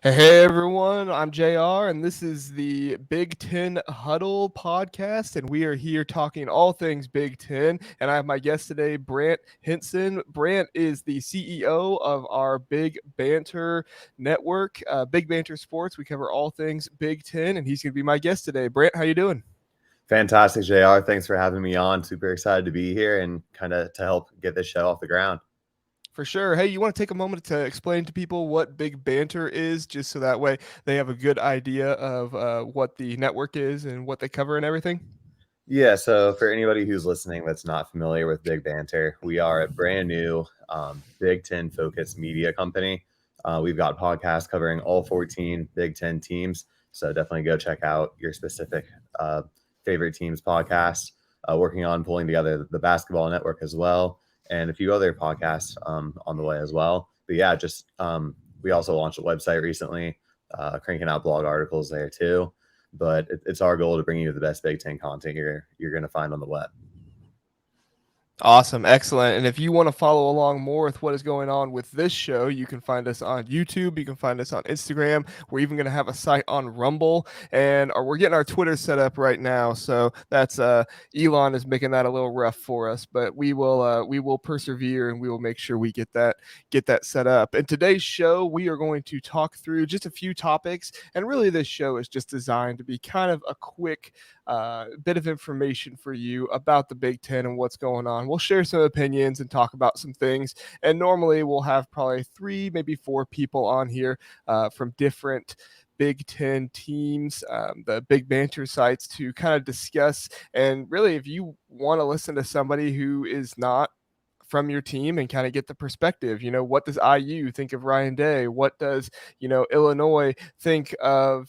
Hey everyone, I'm JR, and this is the Big Ten Huddle podcast, and we are here talking all things Big Ten. And I have my guest today, Brant Henson. Brant is the CEO of our Big Banter network, Big Banter Sports. We cover all things Big Ten, and he's going to be my guest today. Brant, how you doing? Fantastic, JR. Thanks for having me on. Super excited to be here and kind of to help get this show off the ground. For sure. Hey, you want to take a moment to explain to people what Big Banter is, just so that way they have a good idea of what the network is and what they cover and everything? Yeah, so for anybody who's listening that's not familiar with Big Banter, we are a brand new Big Ten focused media company. We've got podcasts covering all 14 Big Ten teams. So definitely go check out your specific favorite teams podcast. Working on pulling together the basketball network as well, and a few other podcasts on the way as well. But yeah, just we also launched a website recently, cranking out blog articles there too. But it's our goal to bring you the best Big Ten content you're going to find on the web. Awesome. Excellent. And if you want to follow along more with what is going on with this show, you can find us on YouTube. You can find us on Instagram. We're even going to have a site on Rumble, and we're getting our Twitter set up right now. So that's Elon is making that a little rough for us, but we will persevere and we will make sure we get that set up. In today's show, we are going to talk through just a few topics, and really this show is just designed to be kind of a quick bit of information for you about the Big Ten and what's going on. We'll share some opinions and talk about some things. And normally we'll have probably 3, maybe 4 people on here from different Big Ten teams, the Big Banter sites to kind of discuss. And really, if you want to listen to somebody who is not from your team and kind of get the perspective. What does IU think of Ryan Day? What does, Illinois think of,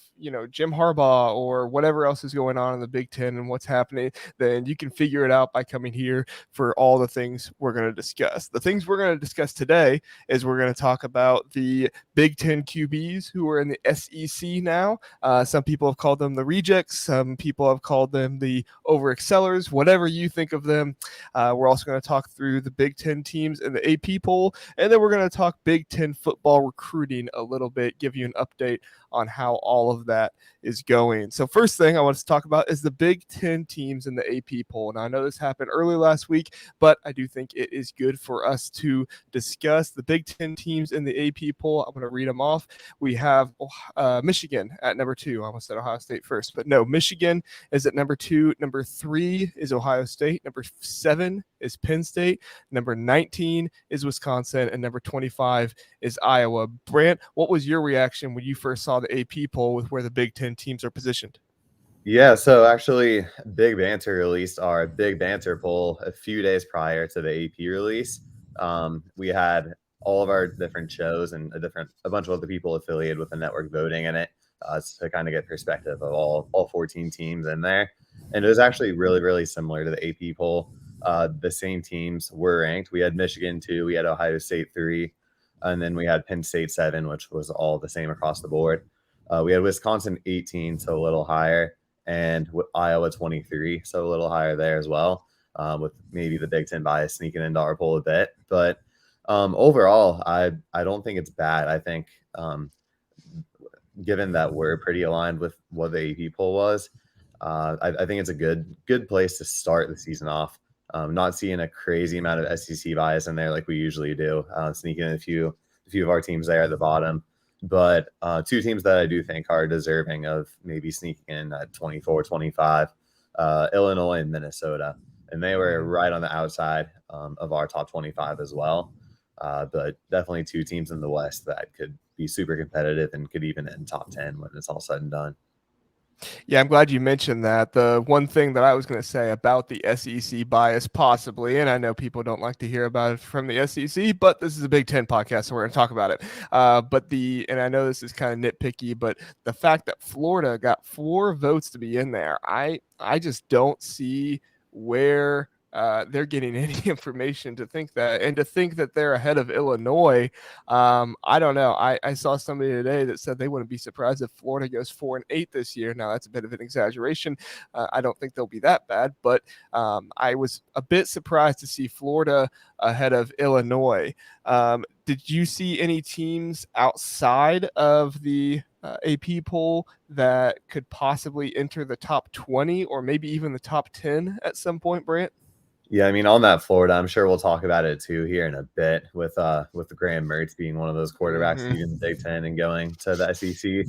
Jim Harbaugh or whatever else is going on in the Big Ten and what's happening? Then you can figure it out by coming here for all the things we're going to discuss. The things we're going to discuss today is we're going to talk about the Big Ten QBs who are in the SEC now. Some people have called them the rejects. Some people have called them the over excellers, whatever you think of them. We're also going to talk through the Big Ten teams in the AP poll, and then we're going to talk Big Ten football recruiting a little bit, give you an update on how all of that is going. So first thing I want to talk about is the Big Ten teams in the AP poll. And I know this happened early last week, but I do think it is good for us to discuss the Big Ten teams in the AP poll. I'm going to read them off. We have Michigan at number 2. I almost said Ohio State first, but no, Michigan is at number 2. Number 3 is Ohio State. Number 7 is Penn State. Number 19 is Wisconsin, and number 25 is Iowa. Brant, what was your reaction when you first saw the AP poll with where the Big Ten teams are positioned? Yeah, so actually, Big Banter released our Big Banter poll a few days prior to the AP release. We had all of our different shows and a bunch of other people affiliated with the network voting in it to kind of get perspective of all 14 teams in there. And it was actually really, really similar to the AP poll. The same teams were ranked. We had Michigan 2, we had Ohio State 3, and then we had Penn State 7, which was all the same across the board. We had Wisconsin 18, so a little higher, and Iowa 23, so a little higher there as well, with maybe the Big Ten bias sneaking into our poll a bit. But overall, I don't think it's bad. I think given that we're pretty aligned with what the AP poll was, I think it's a good place to start the season off. Not seeing a crazy amount of SEC bias in there like we usually do, sneaking in a few of our teams there at the bottom. But 2 teams that I do think are deserving of maybe sneaking in at 24, 25, Illinois and Minnesota. And they were right on the outside of our top 25 as well. But definitely 2 teams in the West that could be super competitive and could even end top 10 when it's all said and done. Yeah, I'm glad you mentioned that. The one thing that I was going to say about the SEC bias, possibly, and I know people don't like to hear about it from the SEC, but this is a Big Ten podcast, so we're going to talk about it. And I know this is kind of nitpicky, but the fact that Florida got 4 votes to be in there, I just don't see where they're getting any information to think that, and to think that they're ahead of Illinois. I don't know. I saw somebody today that said they wouldn't be surprised if Florida goes 4-8 this year. Now that's a bit of an exaggeration. I don't think they'll be that bad, but I was a bit surprised to see Florida ahead of Illinois. Did you see any teams outside of the AP poll that could possibly enter the top 20 or maybe even the top 10 at some point, Brant? Yeah, I mean, on that Florida, I'm sure we'll talk about it too here in a bit with the Graham Mertz being one of those quarterbacks leaving the Big Ten and going to the SEC.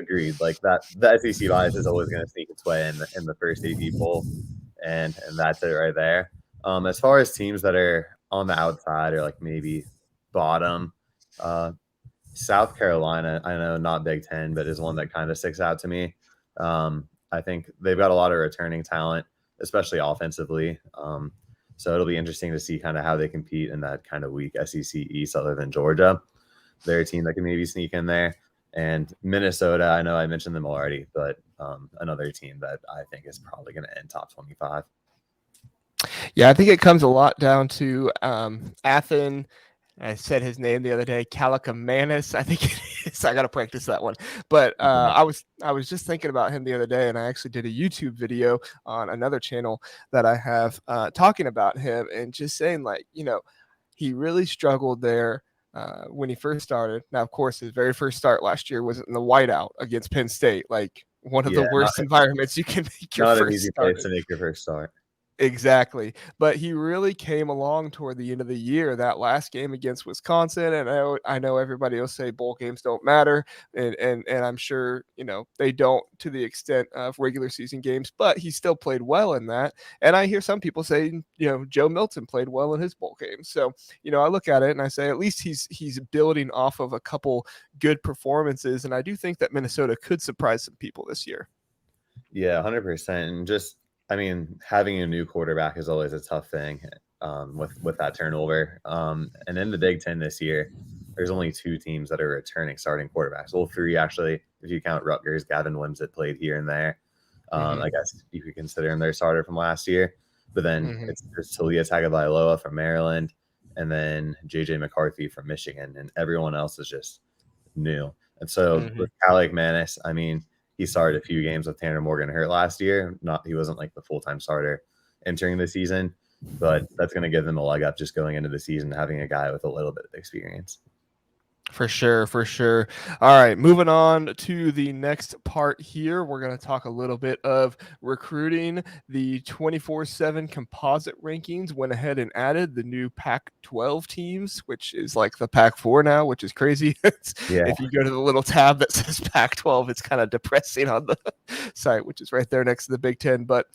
Agreed. Like that, the SEC bias is always going to sneak its way in the first AP poll, and that's it right there. As far as teams that are on the outside or like maybe bottom, South Carolina, I know not Big Ten, but is one that kind of sticks out to me. I think they've got a lot of returning talent, especially offensively. So it'll be interesting to see kind of how they compete in that kind of weak SEC East other than Georgia. They're a team that can maybe sneak in there. And Minnesota, I know I mentioned them already, but another team that I think is probably going to end top 25. Yeah, I think it comes a lot down to Athen. I said his name the other day, Calicamanis. I think it is. I got to practice that one. But I was just thinking about him the other day, and I actually did a YouTube video on another channel that I have talking about him and just saying, like, he really struggled there when he first started. Now, of course, his very first start last year was in the whiteout against Penn State, like one of the worst environments you can make your first start. Not an easy place to make your first start. Exactly. But he really came along toward the end of the year, that last game against Wisconsin. And I know everybody will say bowl games don't matter. And I'm sure, they don't to the extent of regular season games, but he still played well in that. And I hear some people say, Joe Milton played well in his bowl game. So, I look at it and I say, at least he's building off of a couple good performances. And I do think that Minnesota could surprise some people this year. Yeah, 100%. And having a new quarterback is always a tough thing with that turnover. And in the Big Ten this year, there's only 2 teams that are returning starting quarterbacks. Well, 3 actually, if you count Rutgers. Gavin Wimsatt played here and there. I guess you could consider him their starter from last year. But then it's Talia Tagovailoa from Maryland, and then JJ McCarthy from Michigan, and everyone else is just new. And so with Alec Manis, he started a few games with Tanner Morgan hurt last year. He wasn't like the full-time starter entering the season, but that's going to give them a leg up just going into the season, having a guy with a little bit of experience. For sure. All right, moving on to the next part here. We're going to talk a little bit of recruiting. The 24/7 composite rankings went ahead and added the new Pac-12 teams, which is like the Pac-4 now, which is crazy. If you go to the little tab that says Pac-12, it's kind of depressing on the site, which is right there next to the Big Ten. But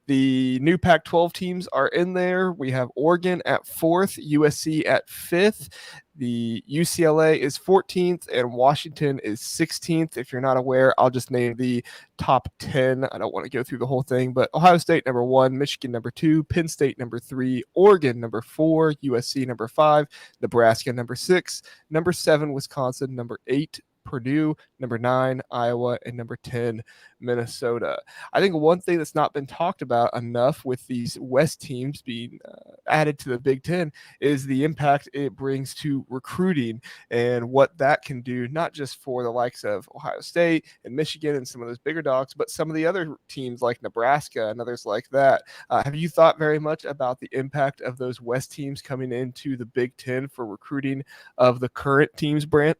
the new Pac-12 teams are in there. We have Oregon at 4th, USC at 5th. The UCLA is 14th and Washington is 16th. If you're not aware, I'll just name the top 10. I don't want to go through the whole thing, but Ohio State number 1, Michigan number 2, Penn State number 3, Oregon number 4, USC number 5, Nebraska number 6, number 7, Wisconsin number 8, Purdue, number 9, Iowa, and number 10, Minnesota. I think one thing that's not been talked about enough with these West teams being added to the Big Ten is the impact it brings to recruiting and what that can do, not just for the likes of Ohio State and Michigan and some of those bigger dogs, but some of the other teams like Nebraska and others like that. Have you thought very much about the impact of those West teams coming into the Big Ten for recruiting of the current teams, Brant?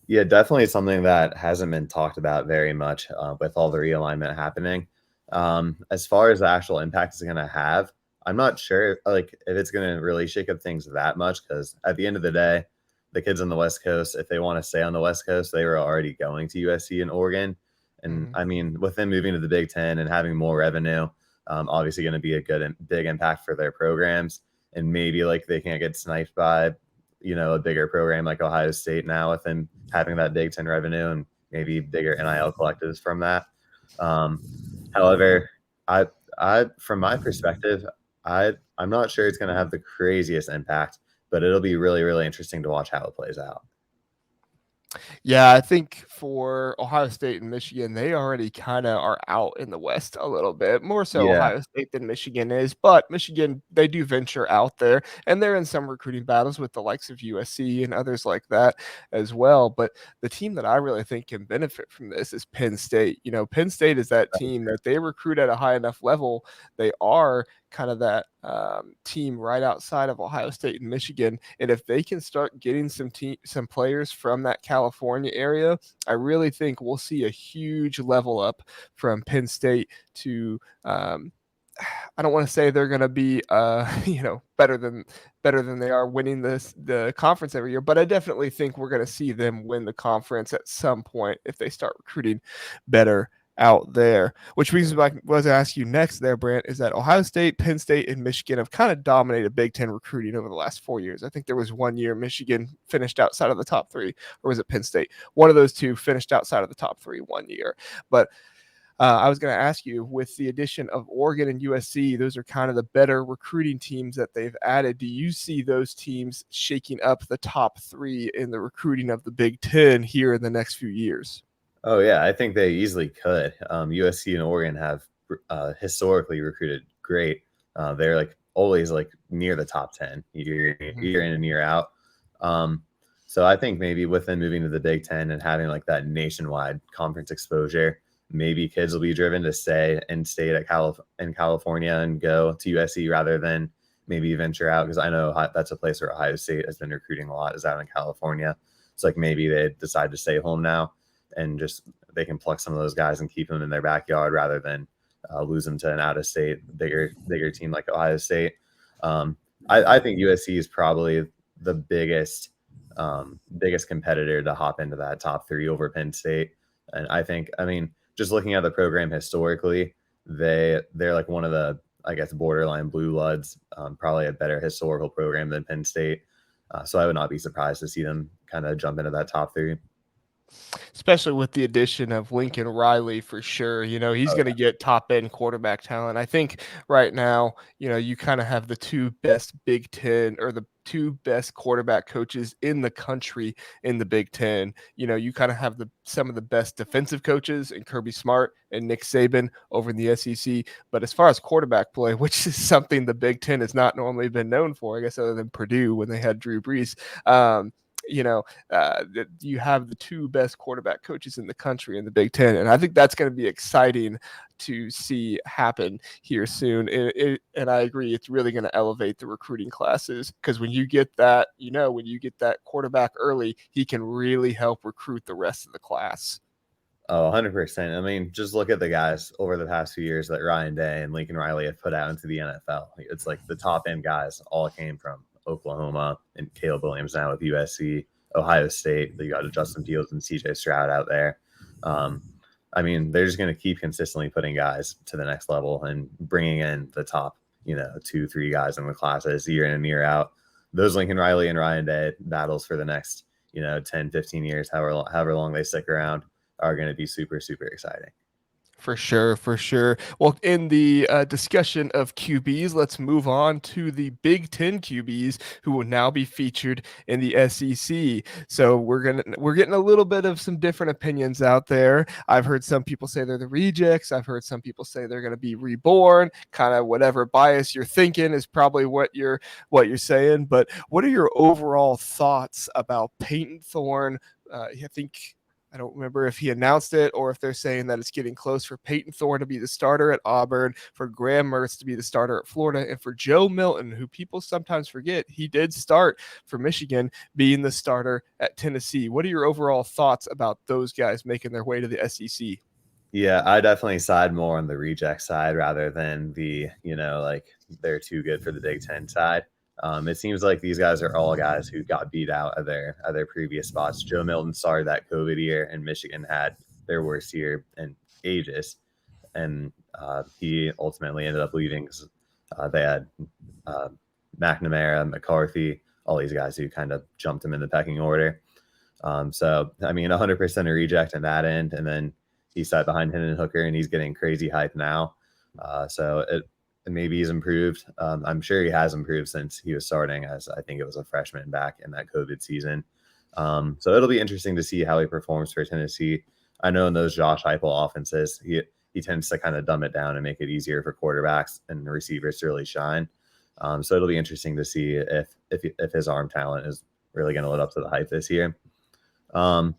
Yeah, definitely something that hasn't been talked about very much with all the realignment happening. As far as the actual impact it's going to have, I'm not sure if it's going to really shake up things that much, because at the end of the day, the kids on the West Coast, if they want to stay on the West Coast, they were already going to USC and Oregon. And with them moving to the Big Ten and having more revenue, obviously going to be a big impact for their programs. And maybe they can't get sniped by a bigger program like Ohio State now with them having that Big Ten revenue and maybe bigger NIL collectives from that. However, I from my perspective, I'm not sure it's going to have the craziest impact, but it'll be really, really interesting to watch how it plays out. Yeah, I think for Ohio State and Michigan, they already kind of are out in the West a little bit, more so Yeah. Ohio State than Michigan is. But Michigan, they do venture out there, and they're in some recruiting battles with the likes of USC and others like that as well. But the team that I really think can benefit from this is Penn State. Penn State is that team that they recruit at a high enough level. They are kind of that team right outside of Ohio State and Michigan. And if they can start getting some players from that California area, I really think we'll see a huge level up from Penn State to I don't want to say they're going to be better than they are winning the conference every year, but I definitely think we're going to see them win the conference at some point if they start recruiting better out there. Which brings me back, was to ask you next there, Brant, is that Ohio State, Penn State, and Michigan have kind of dominated Big Ten recruiting over the last 4 years. I think there was 1 year Michigan finished outside of the top three, or was it Penn State? One of those two finished outside of the top three 1 year. But I was going to ask you, with the addition of Oregon and USC, those are kind of the better recruiting teams that they've added. Do you see those teams shaking up the top three in the recruiting of the Big Ten here in the next few years? Oh yeah, I think they easily could. USC and Oregon have historically recruited great. They're like always like near the top 10 year in and year out. So I think maybe with them moving to the Big Ten and having like that nationwide conference exposure, maybe kids will be driven to stay in California and go to USC rather than maybe venture out, because I know that's a place where Ohio State has been recruiting a lot, is out in California. So like maybe they decide to stay home now and just they can pluck some of those guys and keep them in their backyard rather than lose them to an out-of-state bigger team like Ohio State. I think USC is probably the biggest competitor to hop into that top three over Penn State. And I mean, just looking at the program historically, they're like one of the, I guess, borderline blue bloods, probably a better historical program than Penn State. So I would not be surprised to see them kind of jump into that top three. Especially with the addition of Lincoln Riley, for sure. He's going to get top end quarterback talent. I think right now, you kind of have the two best Big Ten, or the two best quarterback coaches in the country in the Big Ten. You kind of have some of the best defensive coaches in Kirby Smart and Nick Saban over in the SEC. But as far as quarterback play, which is something the Big Ten has not normally been known for, I guess, other than Purdue when they had Drew Brees, you have the two best quarterback coaches in the country in the Big Ten. And I think that's going to be exciting to see happen here soon. And I agree, it's really going to elevate the recruiting classes, because when you get that, when you get that quarterback early, he can really help recruit the rest of the class. Oh, 100%. I mean, just look at the guys over the past few years that Ryan Day and Lincoln Riley have put out into the NFL. It's like the top end guys all came from Oklahoma, and Caleb Williams now with USC, Ohio State. They got Justin Fields and CJ Stroud out there. I mean, they're just going to keep consistently putting guys to the next level and bringing in the top, 2-3 guys in the classes year in and year out. Those Lincoln Riley and Ryan Day battles for the next, 10, 15 years, however long they stick around, are going to be super, super exciting. For sure, for sure. Well, in the discussion of QBs, let's move on to the Big Ten QBs, who will now be featured in the SEC. So we're getting a little bit of some different opinions out there. I've heard some people say they're the rejects. I've heard some people say they're going to be reborn. Kind of whatever bias you're thinking is probably what you're saying. But what are your overall thoughts about Payton Thorne? I don't remember if he announced it or if they're saying that it's getting close for Payton Thorne to be the starter at Auburn, for Graham Mertz to be the starter at Florida, and for Joe Milton, who people sometimes forget, he did start for Michigan, being the starter at Tennessee. What are your overall thoughts about those guys making their way to the SEC? Yeah, I definitely side more on the reject side rather than the, like they're too good for the Big Ten side. It seems like these guys are all guys who got beat out of their previous spots. Joe Milton started that COVID year, and Michigan had their worst year in ages, and he ultimately ended up leaving because they had McNamara, McCarthy, all these guys who kind of jumped him in the pecking order. So I mean, 100% a reject in that end, and then he sat behind Hendon Hooker, and he's getting crazy hype now. So maybe he's improved. I'm sure he has improved since he was starting, as I think it was a freshman back in that COVID season. So it'll be interesting to see how he performs for Tennessee. I know in those Josh Heupel offenses, he tends to kind of dumb it down and make it easier for quarterbacks and receivers to really shine. So it'll be interesting to see if his arm talent is really going to live up to the hype this year. Graham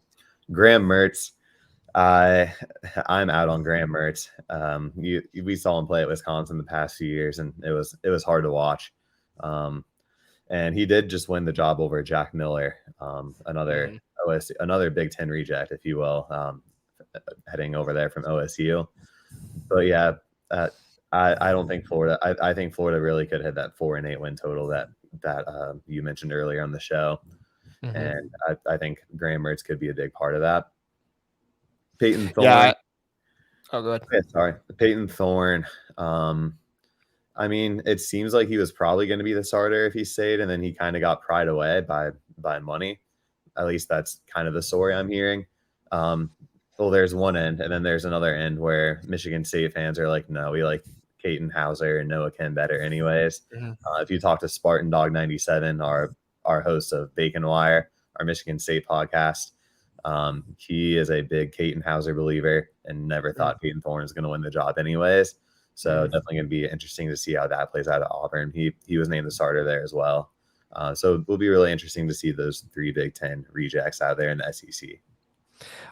Mertz, I'm out on Graham Mertz. We saw him play at Wisconsin the past few years, and it was hard to watch. And he did just win the job over Jack Miller, another Big Ten reject, if you will, heading over there from OSU. But yeah, I don't think Florida. I think Florida really could hit that 4-8 win total that you mentioned earlier on the show, and I think Graham Mertz could be a big part of that. Payton Thorne. Yeah. Oh, go ahead. Yeah, sorry, Payton Thorne. I mean, it seems like he was probably going to be the starter if he stayed, and then he kind of got pried away by money. At least that's kind of the story I'm hearing. Well, there's one end, and then there's another end where Michigan State fans are like, no, we like Katon Hauser and Noah Kim better anyways. If you talk to Spartan Dog 97, our host of Bacon Wire, our Michigan State podcast, he is a big Katon Hauser believer and never thought Payton Thorne was going to win the job anyways. So definitely going to be interesting to see how that plays out at Auburn. He was named the starter there as well. So it will be really interesting to see those 3 Big Ten rejects out there in the SEC.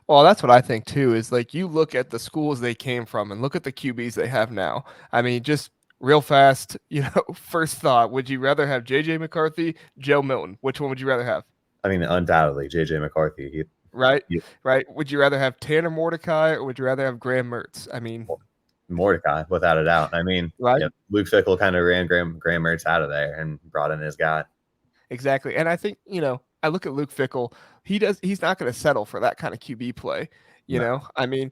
Well, that's what I think too, is like you look at the schools they came from and look at the QBs they have now. I mean, just real fast, first thought, would you rather have JJ McCarthy, Joe Milton? Which one would you rather have? I mean, undoubtedly, JJ McCarthy. Right? Would you rather have Tanner Mordecai or would you rather have Graham Mertz? I mean, Mordecai, without a doubt. I mean, right? Luke Fickell kind of ran Graham Mertz out of there and brought in his guy. Exactly. And I think, I look at Luke Fickell, he's not going to settle for that kind of QB play. I mean,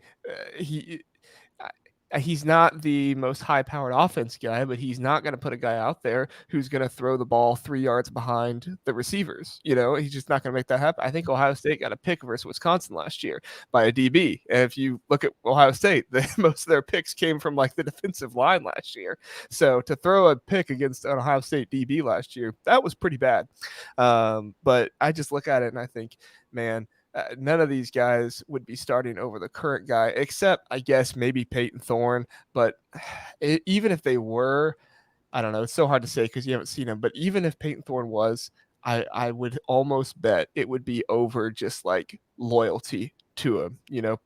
he's not the most high-powered offense guy, but he's not going to put a guy out there who's going to throw the ball 3 yards behind the receivers. He's just not going to make that happen. I think Ohio State got a pick versus Wisconsin last year by a DB. And if you look at Ohio State, most of their picks came from like the defensive line last year. So to throw a pick against an Ohio State DB last year, that was pretty bad. But I just look at it and I think, man, none of these guys would be starting over the current guy, except I guess maybe Payton Thorne. But even if they were, I don't know. It's so hard to say because you haven't seen him. But even if Payton Thorne was, I would almost bet it would be over just like loyalty to him.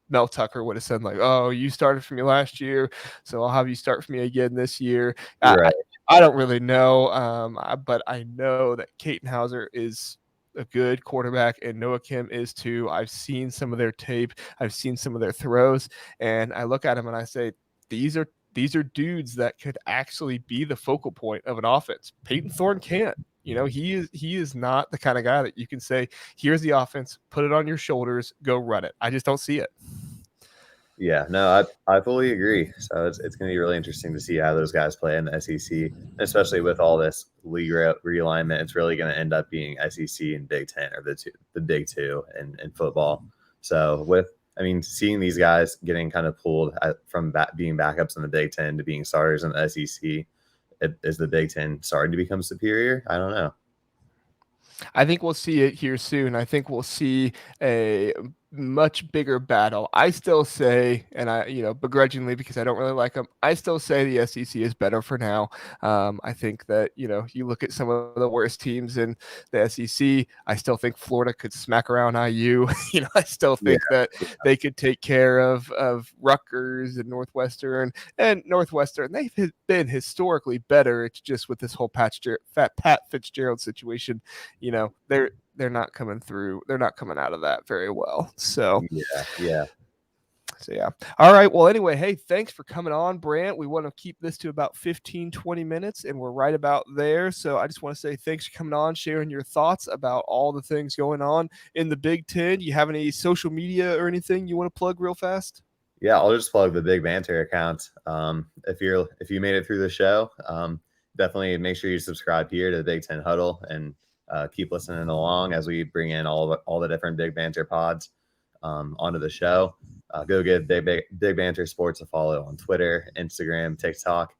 Mel Tucker would have said like, "Oh, you started for me last year, so I'll have you start for me again this year." Right. I don't really know, but I know that Katon Hauser is a good quarterback, and Noah Kim is too. I've seen some of their tape. I've seen some of their throws, and I look at them and I say, these are dudes that could actually be the focal point of an offense. Payton Thorne can't. He is not the kind of guy that you can say, here's the offense, put it on your shoulders, go run it. I just don't see it. Yeah, no, I fully agree. So it's going to be really interesting to see how those guys play in the SEC, especially with all this league realignment. It's really going to end up being SEC and Big Ten, or the big two in football. So seeing these guys getting kind of pulled from being backups in the Big Ten to being starters in the SEC, is the Big Ten starting to become superior? I don't know. I think we'll see it here soon. I think we'll see a much bigger battle. I still say, and I, begrudgingly because I don't really like them, I still say the SEC is better for now. I think that, you look at some of the worst teams in the SEC, I still think Florida could smack around IU. I still think that they could take care of Rutgers and Northwestern. They've been historically better. It's just with this whole Pat Fitzgerald situation, they're not coming through. They're not coming out of that very well. So yeah. All right. Well, anyway, hey, thanks for coming on, Brant. We want to keep this to about 15, 20 minutes, and we're right about there. So I just want to say thanks for coming on, sharing your thoughts about all the things going on in the Big Ten. You have any social media or anything you want to plug real fast? Yeah, I'll just plug the Big Banter account. If you made it through the show, definitely make sure you subscribe here to the Big Ten Huddle and keep listening along as we bring in all the different Big Banter pods onto the show. Go give Big Banter Sports a follow on Twitter, Instagram, TikTok.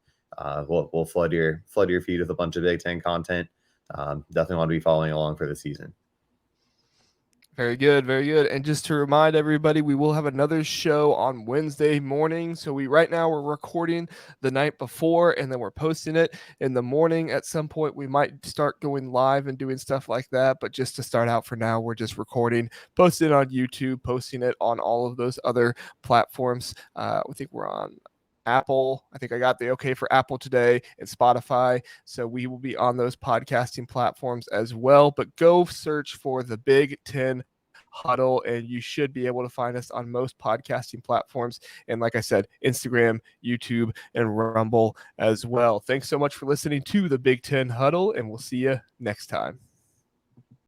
We'll flood your feed with a bunch of Big Ten content. Definitely want to be following along for the season. Very good, very good. And just to remind everybody, we will have another show on Wednesday morning. So right now we're recording the night before and then we're posting it in the morning. At some point we might start going live and doing stuff like that, but just to start out for now, we're just recording, posting it on YouTube, posting it on all of those other platforms. I think we're on Apple. I think I got the okay for Apple today and Spotify. So we will be on those podcasting platforms as well. But go search for the Big Ten Huddle, and you should be able to find us on most podcasting platforms. And like I said, Instagram, YouTube, and Rumble as well. Thanks so much for listening to the Big Ten Huddle, and we'll see you next time.